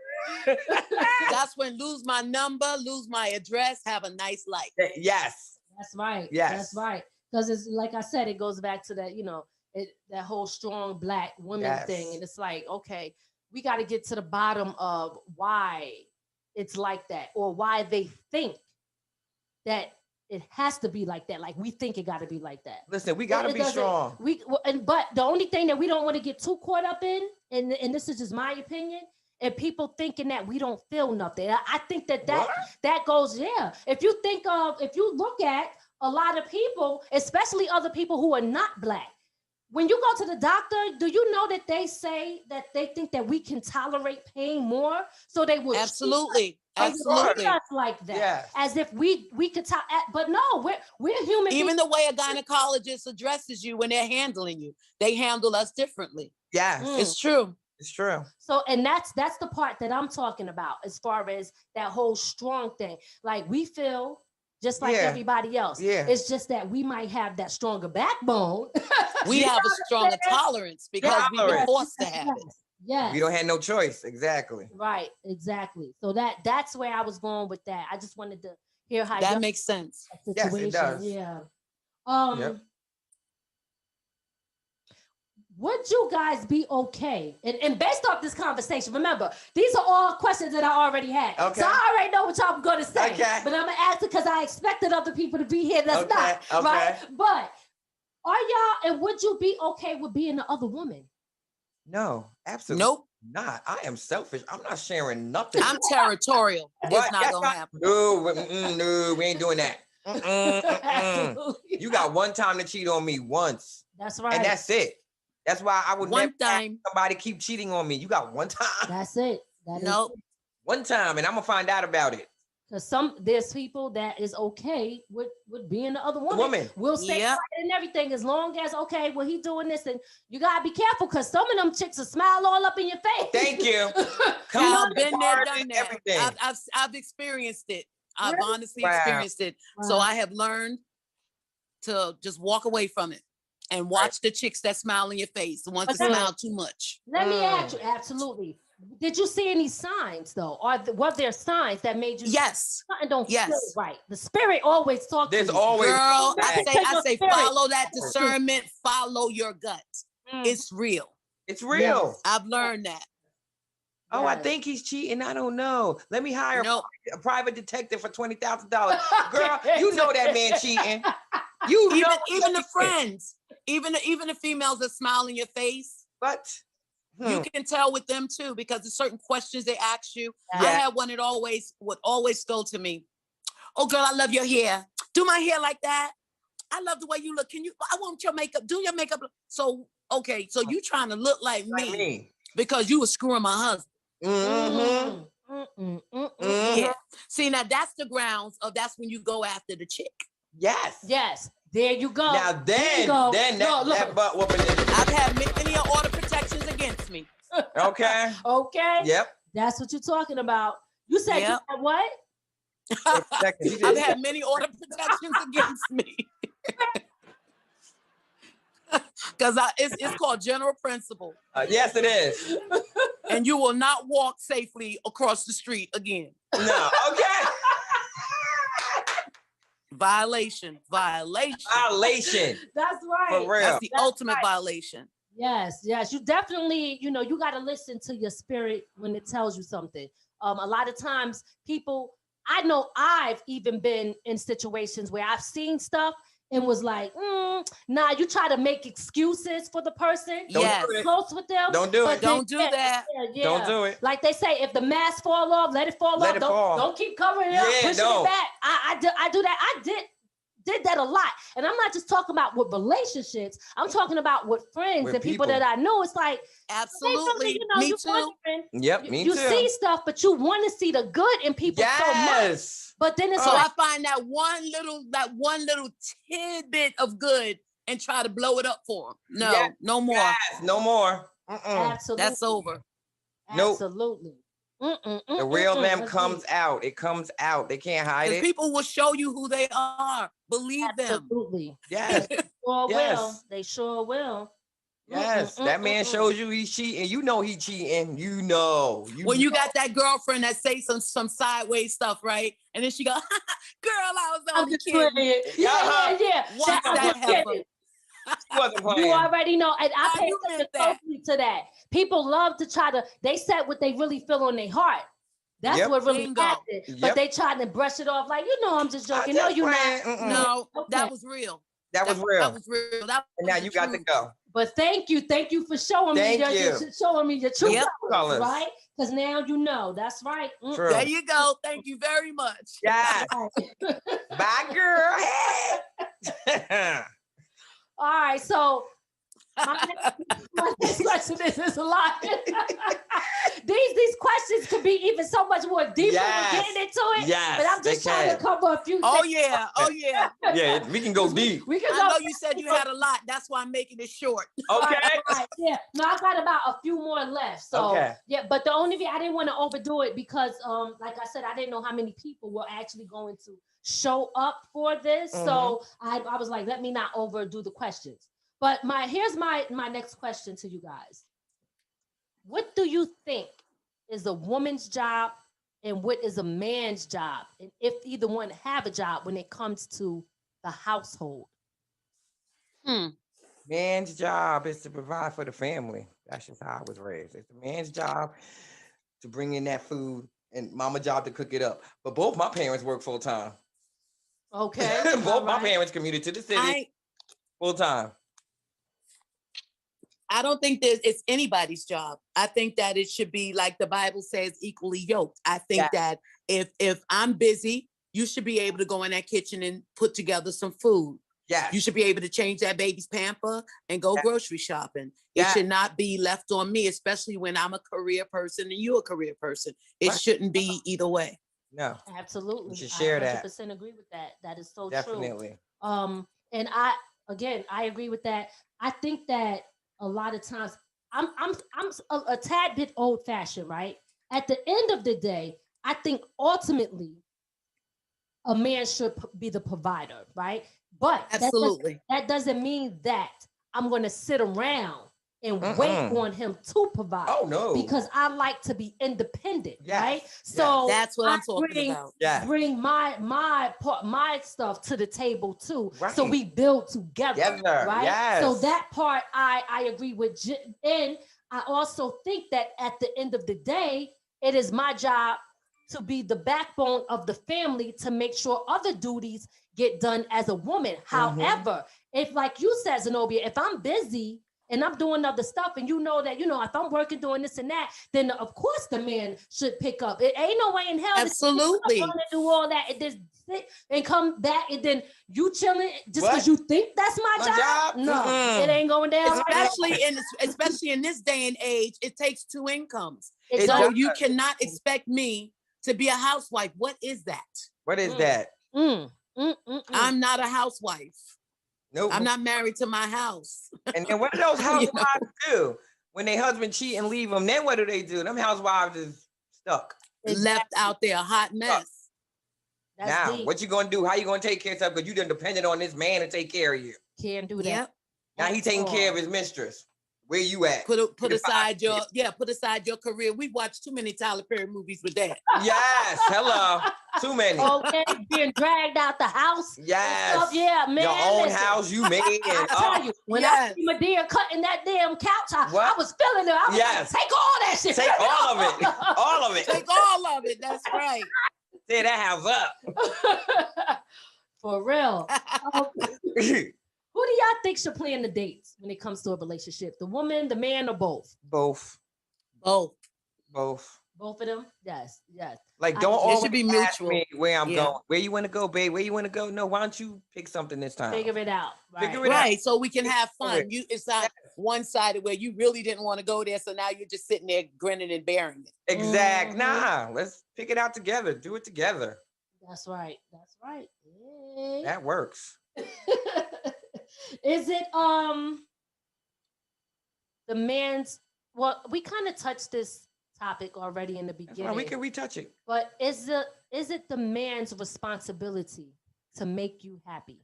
That's when lose my number, lose my address, have a nice life. Yes. That's right. Yes. That's right. Because it's like I said, it goes back to that, that whole strong Black woman thing. And it's like, okay, we got to get to the bottom of why it's like that, or why they think that it has to be like that. Like we think it got to be like that. Listen, we got to be strong. But the only thing that we don't want to get too caught up in, and this is just my opinion, and people thinking that we don't feel nothing. I think that goes, If you look at a lot of people, especially other people who are not Black, when you go to the doctor, do you know that they say that they think that we can tolerate pain more? So they would absolutely us like that, as if we could talk. But no, we're human. Even the way a gynecologist addresses you when they're handling you, they handle us differently. Yeah, it's true. It's true. So, and that's the part that I'm talking about, as far as that whole strong thing. Like we feel just like everybody else. Yeah. It's just that we might have that stronger backbone. We have a stronger tolerance because we were forced to have it. Yeah. We don't have no choice. Exactly. Right. Exactly. So that's where I was going with that. I just wanted to hear how that makes sense. Yes, it does. Yeah. Would you guys be okay? And based off this conversation, remember, these are all questions that I already had. Okay. So I already know what y'all going to say. Okay. But I'm going to ask it because I expected other people to be here that's not. Okay. Right? But are y'all, and would you be okay with being the other woman? No, absolutely not. I am selfish. I'm not sharing nothing. I'm territorial. It's not going to happen. No, we ain't doing that. You got one time to cheat on me once. That's right. And that's it. That's why I would never have somebody keep cheating on me. You got one time. That's it. One time, and I'm gonna find out about it. Because there's people that is okay with being the other woman. We'll say and everything as long as he doing this, and you gotta be careful because some of them chicks will smile all up in your face. Thank you. I've been there, done that. Everything. I've experienced it. I've honestly experienced it. Wow. So I have learned to just walk away from it. And watch the chicks that smile in your face, the ones that smile too much. Let me ask you, absolutely. Did you see any signs though? Or were there signs that made you something don't feel right? The spirit always talks to you. There's always girl, I say follow that discernment, follow your gut. It's real. It's real. Yes. I've learned that. Oh, I think he's cheating. I don't know. Let me hire a private detective for $20,000. Girl, you know that man cheating. Even the friends, even the females that smile in your face. But you can tell with them too, because there's certain questions they ask you. I had one that would always go to me. Oh, girl, I love your hair. Do my hair like that. I love the way you look. I want your makeup. Do your makeup. So you trying to look like me because you were screwing my husband. Mm-hmm. Yeah. See, now that's the grounds of that's when you go after the chick. Yes. There you go. Now that butt whooping is. I've had many order protections against me. Okay. Yep. That's what you're talking about. You said you had what? I've had many order protections against me. Because it's called general principle. Yes, it is. And you will not walk safely across the street again. No. Okay. Violation. That's right. For real. That's the ultimate violation. Yes. You definitely, you got to listen to your spirit when it tells you something. A lot of times I know I've even been in situations where I've seen stuff and was like, nah, you try to make excuses for the person. Yes. Close with them. Don't do it. Don't do that. Yeah. Don't do it. Like they say, if the mask fall off, let it fall off. Don't keep covering it up, pushing it back. I do that. I did that a lot. And I'm not just talking about with relationships. I'm talking about with friends and people that I know. It's like, absolutely. Me too. Yep, me too. You see stuff, but you want to see the good in people so much. But then it's so I find that one little tidbit of good and try to blow it up for them. No, no more. Yes, no more. Absolutely. That's over. Absolutely. The real them comes out. It comes out. They can't hide it. People will show you who they are. Believe them. Absolutely. Yes. Will. They sure will. Yes. That man shows you he's cheating. You know he cheating. You know. When you got that girlfriend that say some sideways stuff, right? And then she go, girl, I was only kidding. Yeah. Watch that happen. You already know, and I pay attention closely to that. People love to try to, they said what they really feel on their heart. That's what really happened. But they try to brush it off like, I'm just joking. No, you're not. No, that was real. That was real. And now you got to go. But thank you for showing me your true colors, right? Because now you know. That's right. True. There you go. Thank you very much. Yes. Bye, girl. All right, so my next question is a lot. These questions could be even so much more deeper. We're getting into it. Yes, but I'm just trying to cover a few things. Oh yeah. Yeah, we can go deep. I know you said you had a lot. That's why I'm making it short. Okay. Right. Yeah. No, I got about a few more left. So yeah, but the only thing I didn't want to overdo it because like I said, I didn't know how many people were actually going to show up for this. So I was like, let me not overdo the questions. But here's my next question to you guys. What do you think is a woman's job and what is a man's job? And if either one have a job when it comes to the household? Man's job is to provide for the family. That's just how I was raised. It's the man's job to bring in that food and mama's job to cook it up. But both my parents work full time. Okay. Both my parents commuted to the city full time. I don't think it's anybody's job. I think that it should be, like the Bible says, equally yoked. I think that if I'm busy, you should be able to go in that kitchen and put together some food. Yeah. You should be able to change that baby's pamper and go grocery shopping. It should not be left on me, especially when I'm a career person and you're a career person. It shouldn't be either way. No. Absolutely. You should share that. I 100% agree with that. That is so Definitely. true. And I agree with that. I think that a lot of times I'm a tad bit old fashioned, right? At the end of the day, I think ultimately a man should be the provider, right? But absolutely, that doesn't mean that I'm going to sit around and wait on him to provide. Oh no! Because I like to be independent, right? So that's what I'm talking about. Yeah, bring my stuff to the table too, so we build together, right? Yes. So that part I agree with, and I also think that at the end of the day, it is my job to be the backbone of the family to make sure other duties get done as a woman. However, if like you said, Zenobia, if I'm busy and I'm doing other stuff and you know that, if I'm working doing this and that, then of course the man should pick up. It ain't no way in hell absolutely to do all that and just sit and come back and then you chilling just because you think that's my job? No, it ain't going down. Especially in this day and age, it takes two incomes. Exactly. So you cannot expect me to be a housewife. What is that? What is that? I'm not a housewife. Nope. I'm not married to my house. And then what do those housewives do when their husband cheat and leave them? Then what do they do? Them housewives is stuck. Left out there, a hot mess. That's now, deep. what you gonna do? How you gonna take care of stuff? Because you done depended on this man to take care of you. Can't do that. Yep. Now he taking care of his mistress. Where you at? Put aside your career. We've watched too many Tyler Perry movies with that. Yes, hello. Too many. Okay, being dragged out the house. Yes. Yeah, man. Your own house you made. I tell you, when I see Medea cutting that damn couch, I was feeling it. I was like, take all that shit. Take all of it. All of it. Take all of it. That's right. Tear that house up. For real. Who do y'all think should plan the dates when it comes to a relationship? The woman, the man, or both? Both. Both of them? Yes. Like, don't always should be ask mutual. me where I'm going. Where you want to go, babe? Where you want to go? No, why don't you pick something this time? Figure it out. Right. So we can have fun. It's not one-sided where you really didn't want to go there, so now you're just sitting there grinning and bearing it. Exact. Nah, let's pick it out together. Do it together. That's right. Yay. That works. Is it the man's? Well, we kind of touched this topic already in the beginning. We can retouch it. But is it the man's responsibility to make you happy?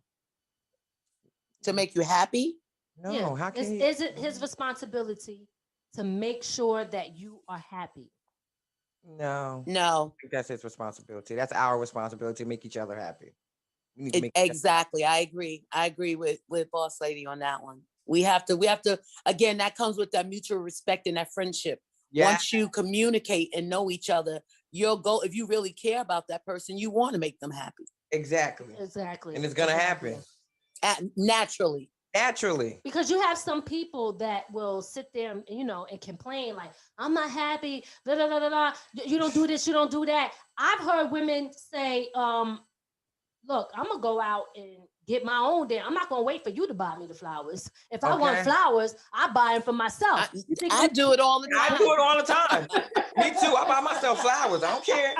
To make you happy? No. Yeah. How can is it his responsibility to make sure that you are happy? No. No. I think that's his responsibility. That's our responsibility to make each other happy. We need to make Exactly. I agree with Boss Lady on that one. We have to, again, that comes with that mutual respect and that friendship. Yeah. Once you communicate and know each other, you'll go, if you really care about that person, you want to make them happy. Exactly. And it's going to happen. Naturally. Because you have some people that will sit there and, and complain like, I'm not happy, da, da, da, da, da. You don't do this, you don't do that. I've heard women say, look, I'm going to go out and get my own damn. I'm not going to wait for you to buy me the flowers. If I want flowers, I buy them for myself. I do it all the time. I do it all the time. Me too. I buy myself flowers. I don't care.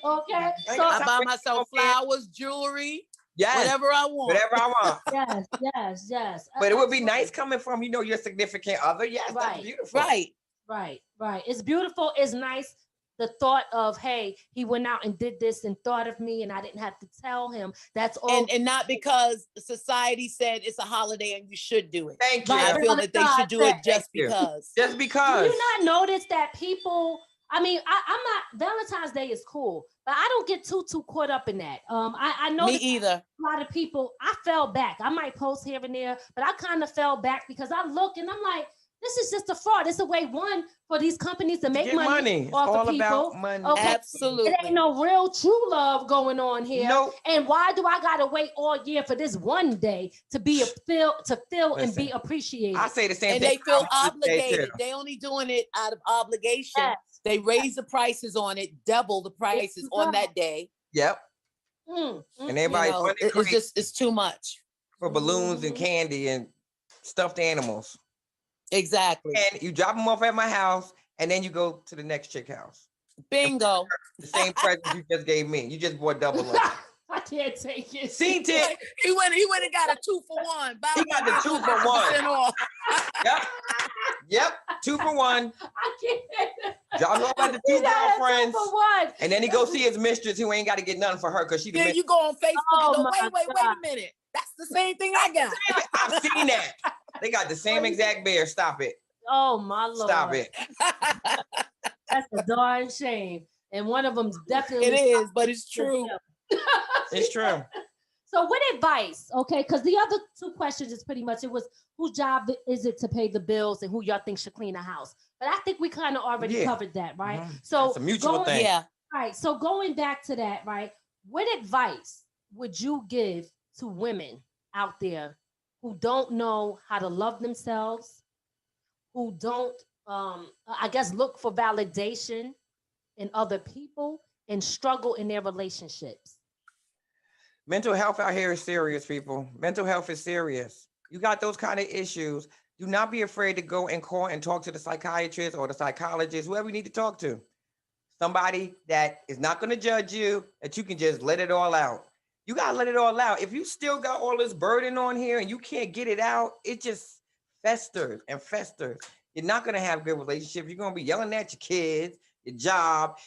Okay. So I buy myself flowers, jewelry. Yes. Whatever I want. Yes. But it would be nice coming from, your significant other. Yes, that's beautiful. Right. It's beautiful. It's nice. The thought of, hey, he went out and did this and thought of me and I didn't have to tell him. That's all. And not because society said it's a holiday and you should do it. Thank you. I feel that they should do it just because. Just because. Do you not notice that people, I'm not, Valentine's Day is cool, but I don't get too caught up in that. I know me either. A lot of people, I fell back. I might post here and there, but I kind of fell back because I look and I'm like, this is just a fraud. It's a way, for these companies to make money off of people. About money. Okay? Absolutely. It ain't no real true love going on here. Nope. And why do I gotta wait all year for this one day to feel and be appreciated? I say the same and thing. And they feel obligated. They only doing it out of obligation. Yes. They raise the prices on it, double the prices on that day. Yep. And everybody, it's too much for balloons and candy and stuffed animals. Exactly. And you drop them off at my house, and then you go to the next chick house. Bingo. The same present you just gave me. You just bought double of it. I can't take it. See, Tick. He went and got a 2-for-1. He got the 2-for-1. Yep. 2-for-1. I can't. Drop off at the two girlfriends. And then he go see his mistress who ain't got to get nothing for her because she. Yeah, you go on Facebook and go, wait a minute. That's the same thing I got. I've seen that. They got the same exact bear. Stop it. Oh my Lord. Stop it. That's a darn shame. And one of them's definitely. It is, but it's true. It's true. So what advice? Okay, because the other two questions is pretty much, it was whose job is it to pay the bills and who y'all think should clean the house. But I think we kind of already covered that, right? Mm-hmm. So it's a mutual thing. Yeah. All right. So going back to that, right? What advice would you give to women out there who don't know how to love themselves, who don't, look for validation in other people and struggle in their relationships? Mental health out here is serious, people. Mental health is serious. You got those kind of issues. Do not be afraid to go in court and talk to the psychiatrist or the psychologist, whoever you need to talk to. Somebody that is not going to judge you, that you can just let it all out. You got to let it all out. If you still got all this burden on here and you can't get it out, it just festers and festers. You're not going to have good relationships. You're going to be yelling at your kids, your job.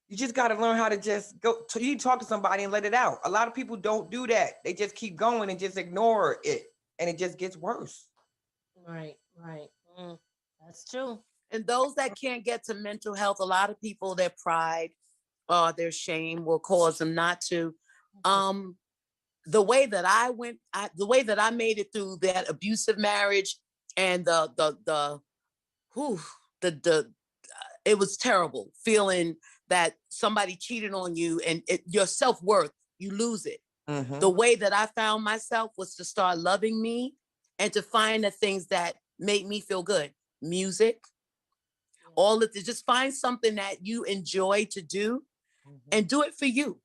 You just got to learn how to just go. You talk to somebody and let it out. A lot of people don't do that. They just keep going and just ignore it. and it just gets worse. Right. That's true. And those that can't get to mental health, a lot of people, their pride or their shame will cause them not to. The way that I made it through that abusive marriage and it was terrible feeling that somebody cheated on you and your self-worth, you lose it. Mm-hmm. The way that I found myself was to start loving me and to find the things that made me feel good. Music, all of this, just find something that you enjoy to do and do it for you.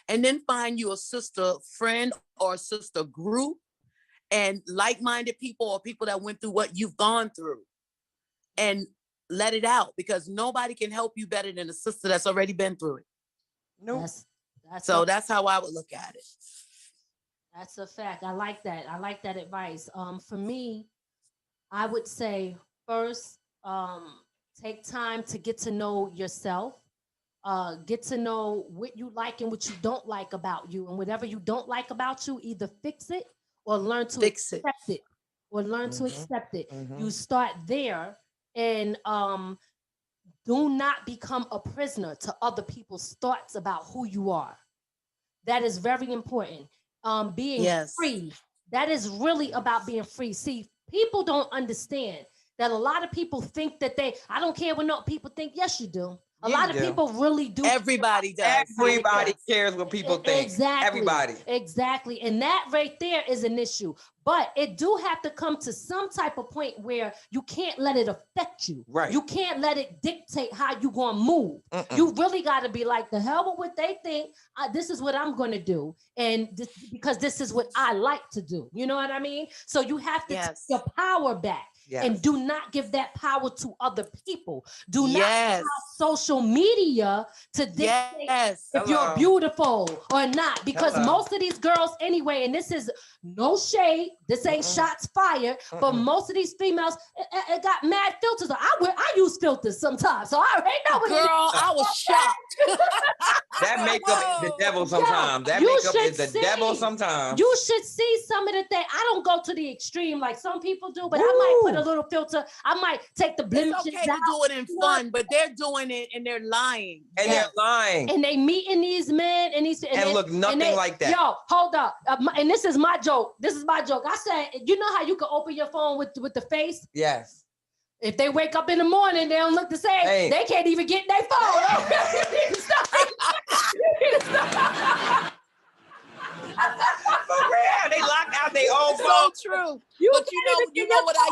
And then find you a sister friend or a sister group and like-minded people or people that went through what you've gone through and let it out, because nobody can help you better than a sister that's already been through it. No. That's how I would look at it. That's a fact. I like that. I like that advice. For me, I would say first, take time to get to know yourself. Get to know what you like and what you don't like about you. And whatever you don't like about you, either fix it or learn to accept it. Or learn to accept it. You start there and do not become a prisoner to other people's thoughts about who you are. That is very important. Being free. That is really about being free. See, people don't understand that a lot of people think that I don't care what people think. Yes, you do. A lot of people really do. Everybody does. Everybody cares what people think. Exactly. Everybody. Exactly. And that right there is an issue. But it do have to come to some type of point where you can't let it affect you. Right. You can't let it dictate how you gonna move. You really got to be like, the hell with what they think. This is what I'm gonna do. And because this is what I like to do. You know what I mean? So you have to take your power back. Yes. And do not give that power to other people. Do not allow social media to dictate if you're beautiful or not. Because most of these girls anyway, and this is no shade, this ain't shots fired, but most of these females, it got mad filters. I use filters sometimes, so I already know what Girl, I was shocked. That makeup is the devil sometimes. That makeup is the devil sometimes. You should see some of the things. I don't go to the extreme like some people do, but I might put a little filter. I might take the blemishes It's okay out. to do it in fun, but they're doing it and they're lying. And they're lying. And they meeting these men and look nothing like that. Yo, hold up. And this is my joke. I said, you know how you can open your phone with the face? Yes. If they wake up in the morning, they don't look the same. Hey. They can't even get in their phone. For real, they locked out their own phone. So true. But you know what I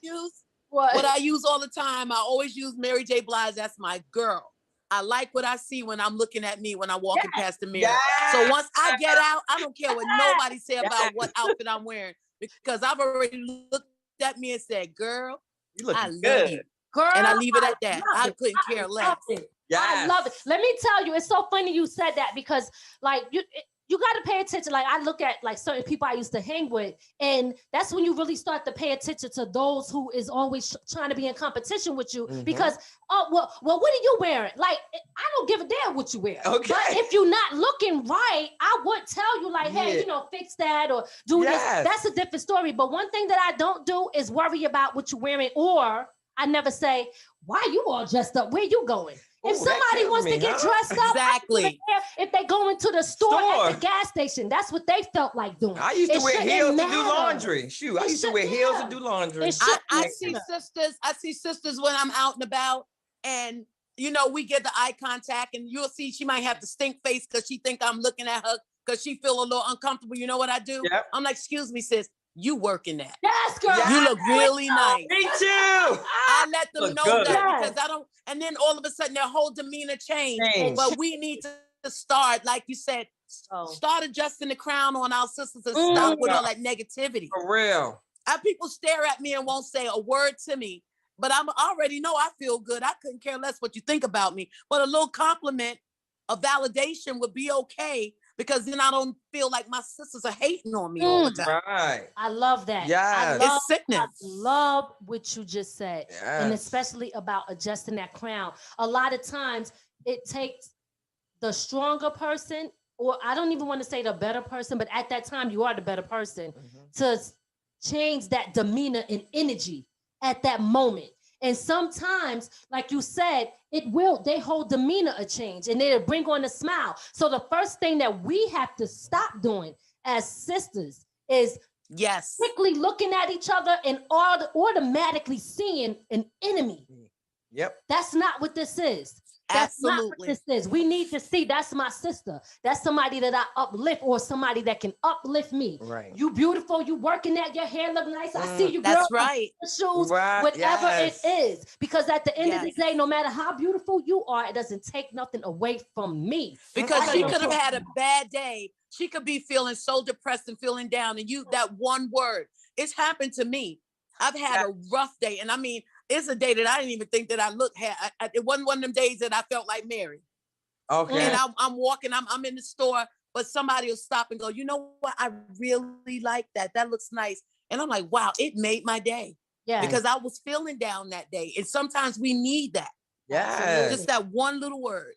use? What I use all the time. I always use Mary J. Blige. That's my girl. I like what I see when I'm looking at me when I'm walking past the mirror. So once I get out, I don't care what nobody say about what outfit I'm wearing, because I've already looked at me and said, girl, I love you. Girl, and I leave it at that. I couldn't care less. I love it. Let me tell you, it's so funny you said that, because like you got to pay attention. Like I look at like certain people I used to hang with, and that's when you really start to pay attention to those who is always trying to be in competition with you. Because well, what are you wearing? Like I don't give a damn what you wear. Okay. But if you're not looking right, I would tell you like, hey, fix that or do this. That's a different story. But one thing that I don't do is worry about what you're wearing, or I never say, why you all dressed up? Where you going? If somebody wants to get dressed up, exactly. If they go into the store at the gas station, that's what they felt like doing. I used to wear heels to do laundry. Shoot, I used to wear heels to do laundry. I see sisters when I'm out and about, and we get the eye contact, and you'll see she might have the stink face because she think I'm looking at her because she feel a little uncomfortable. You know what I do? Yep. I'm like, excuse me, sis. You working that. Yes, girl. You look really nice. Me too. I let them know that because I don't, and then all of a sudden their whole demeanor changed. But we need to start, like you said, start adjusting the crown on our sisters and stop with all that negativity. For real. People stare at me and won't say a word to me, but I already know I feel good. I couldn't care less what you think about me. But a little compliment, a validation would be okay. Because then I don't feel like my sisters are hating on me all the time. Right. I love that. Yeah. It's sickness. I love what you just said. Yes. And especially about adjusting that crown. A lot of times it takes the stronger person, or I don't even want to say the better person, but at that time you are the better person, to change that demeanor and energy at that moment. And sometimes, like you said, their whole demeanor a change and it'll bring on a smile. So the first thing that we have to stop doing as sisters is quickly looking at each other and automatically seeing an enemy. Yep. That's not what this is. That's not what this is. We need to see that's my sister. That's somebody that I uplift or somebody that can uplift me. Right. You beautiful. You working at your hair look nice. I see you, girl. That's right. Shoes, whatever it is. Because at the end of the day, no matter how beautiful you are, it doesn't take nothing away from me. Because she could have had a bad day. She could be feeling so depressed and feeling down. And that one word, it's happened to me. I've had a rough day. And I mean, it's a day that I didn't even think that I looked. It wasn't one of them days that I felt like Mary. Okay. And I'm walking, I'm in the store, but somebody will stop and go, you know what? I really like that. That looks nice. And I'm like, wow, it made my day. Yeah. Because I was feeling down that day. And sometimes we need that. Yeah. Just that one little word.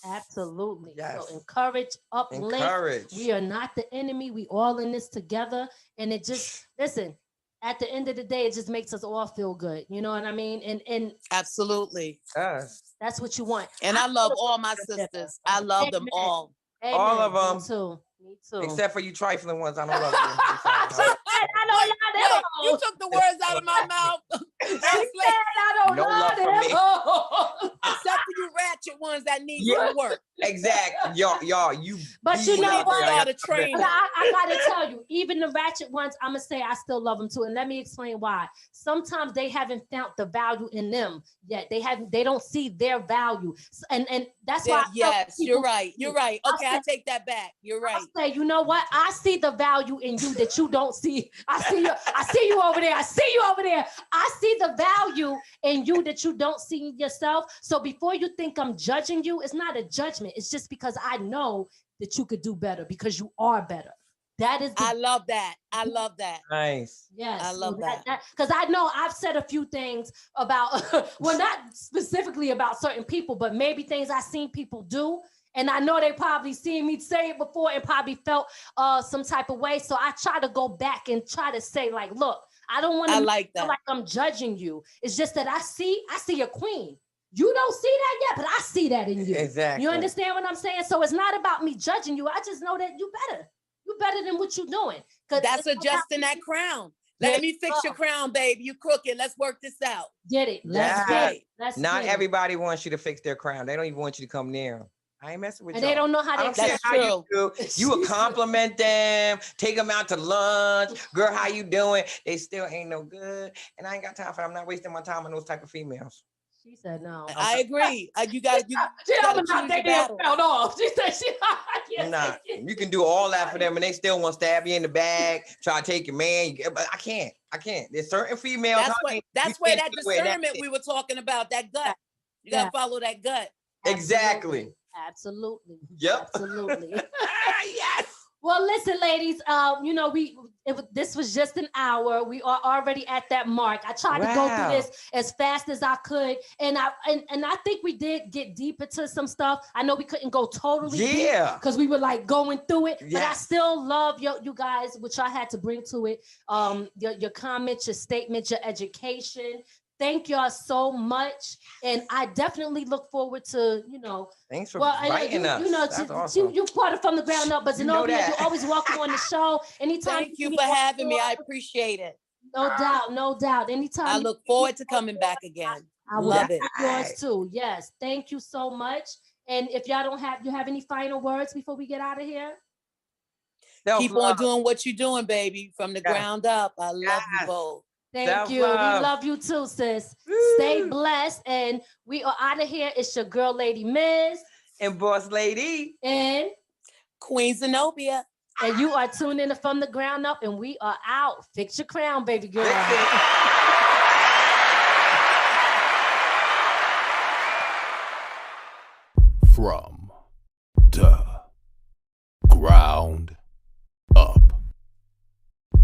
Absolutely. Yes. So encourage, uplift. We are not the enemy. We all in this together. And it just, listen, at the end of the day, it just makes us all feel good. You know what I mean? And absolutely. That's what you want. And I love all my sisters. I love them all. Amen. All of them. Me too. Except for you trifling ones. I don't love you. I don't love them. You took the words out of my mouth. I don't love them. Except for you ratchet ones that need some work. Exactly. Y'all, you. But you know what? I gotta tell you, even the ratchet ones, I'm gonna say I still love them too. And let me explain why. Sometimes they haven't found the value in them yet. They don't see their value. And that's why. Yes, you're right. You're right. Okay, I take that back. You're right. I say, you know what? I see the value in you that you don't see. I see you over there. I see you over there. I see the value in you that you don't see in yourself. So before you think I'm judging you, it's not a judgment. It's just because I know that you could do better because you are better. That is. I love that. I love that. Nice. Yes. I love that. Because I know I've said a few things about, well, not specifically about certain people, but maybe things I've seen people do. And I know they probably seen me say it before and probably felt some type of way. So I try to go back and try to say, like, look, I don't want to feel like I'm judging you. It's just that I see a queen. You don't see that yet, but I see that in you. Exactly. You understand what I'm saying? So it's not about me judging you. I just know that you better. You're better than what you're doing. That's adjusting that crown. Let me fix your crown, baby. You crooked. Let's work this out. Get it. Let's get it. Not everybody wants you to fix their crown. They don't even want you to come near them. I ain't messing with you. And they don't know how That's true. You would compliment them, take them out to lunch. Girl, how you doing? They still ain't no good. And I ain't got time for them. I'm not wasting my time on those type of females. She said no. I agree. You got to not taking it off. She said Nah, you can do all that for them and they still want to stab you in the back, try to take your man. But I can't. There's certain females. That's where that discernment we were talking about, that gut. You got to follow that gut. Exactly. Absolutely. Yep. Absolutely. Yes. Well, listen, ladies, this was just an hour. We are already at that mark. I tried to go through this as fast as I could. And I think we did get deep into some stuff. I know we couldn't go totally deep because we were like going through it. Yes. But I still love you guys, which I had to bring to it. Your comments, your statements, your education. Thank y'all so much. And I definitely look forward to, Thanks for inviting us. That's awesome. You part of From the Ground Up, but Zenoiba, you're always welcome on the show. Anytime. Thank you for having me. I appreciate it. No doubt. Anytime. I look forward to coming back again. I love it. Yours too. Yes. Thank you so much. And if y'all you have any final words before we get out of here? Keep on doing what you're doing, baby. From the ground up. I love you both. Thank you. We love you too, sis. Woo. Stay blessed. And we are out of here. It's your girl, Ladi Miz. And Boss Lady. And Queen Zenobia. And you are tuned in to From the Ground Up. And we are out. Fix your crown, baby girl. From Duh.